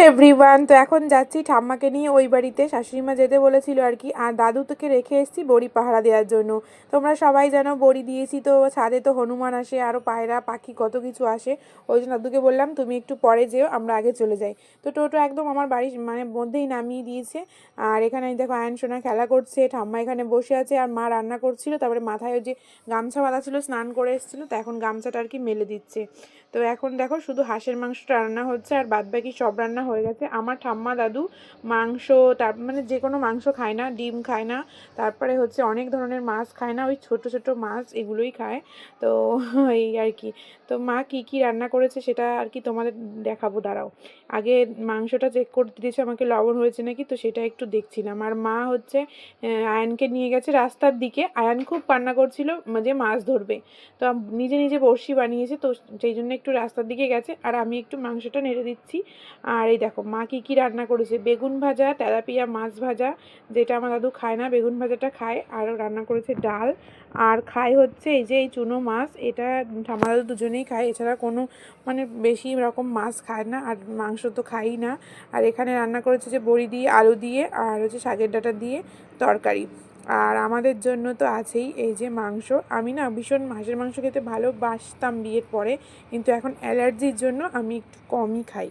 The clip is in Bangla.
এভরিওয়ান, তো এখন যাচ্ছি ঠাম্মাকে নিয়ে ওই বাড়িতে, শাশুড়িমা যেতে বলেছিল আর কি। আর দাদু তোকে রেখে এসেছি বড়ি পাহারা দেওয়ার জন্য। তোমরা সবাই জানো বড়ি দিয়েছি তো ছাদে তো হনুমান আসে, আরও পায়রা পাখি কত কিছু আসে। ওই জন্য দাদুকে বললাম তুমি একটু পরে যেও, আমরা আগে চলে যাই। তো টোটো একদম আমার বাড়ির মানে মধ্যেই নামিয়ে দিয়েছে। আর এখানে দেখো আয়ন সোনা খেলা করছে, ঠাম্মা এখানে বসে আছে, আর মা রান্না করছিল। তারপরে মাথায় ওই যে গামছা বাঁধা ছিল, স্নান করে এসেছিলো, তো এখন গামছাটা আর কি মেলে দিচ্ছে। তো এখন দেখো শুধু হাঁসের মাংসটা রান্না হচ্ছে, আর বাদবাকি সব রান্না হয়ে গেছে। আমার ঠাম্মা দাদু মাংস, তার মানে যে কোনো মাংস খায় না, ডিম খায় না, তারপরে হচ্ছে অনেক ধরনের মাছ খায় না, ওই ছোট ছোট মাছ এগুলোই খায়। তো এই আর কি। তো মা কী কী রান্না করেছে সেটা আর কি তোমাদের দেখাবো, দাঁড়াও। আগে মাংসটা চেক করতে দিয়েছে আমাকে লবণ হয়েছে নাকি, তো সেটা একটু দেখছিলাম। আর মা হচ্ছে আয়ানকে নিয়ে গেছে রাস্তার দিকে। আয়ান খুব কান্না করছিল যে মাছ ধরবে, তো নিজে নিজে বড়শি বানিয়েছে, তো সেই জন্য একটু রাস্তার দিকে গেছে। আর আমি একটু মাংসটা নেড়ে দিচ্ছি। আর এই দেখো মা কী কী রান্না করেছে, বেগুন ভাজা, তেলাপিয়া মাছ ভাজা, যেটা আমার দাদু খায় না, বেগুন ভাজাটা খায়। আর রান্না করেছে ডাল, আর খায় হচ্ছে এই যে এই চুনো মাছ, এটা ঠাম্মা দাদু দুজনেই খায়, এছাড়া কোনো মানে বেশি রকম মাছ খায় না, আর মাংস তো খাই না। আর এখানে রান্না করেছে যে বড়ি দিয়ে, আলু দিয়ে, আর হচ্ছে শাকের ডাঁটা দিয়ে তরকারি। আর আমাদের জন্য তো আছেই এই যে মাংস। আমি না ভীষণ হাঁসের মাংস খেতে ভালোবাসতাম বিয়ের পরে, কিন্তু এখন অ্যালার্জির জন্য আমি একটু কমই খাই।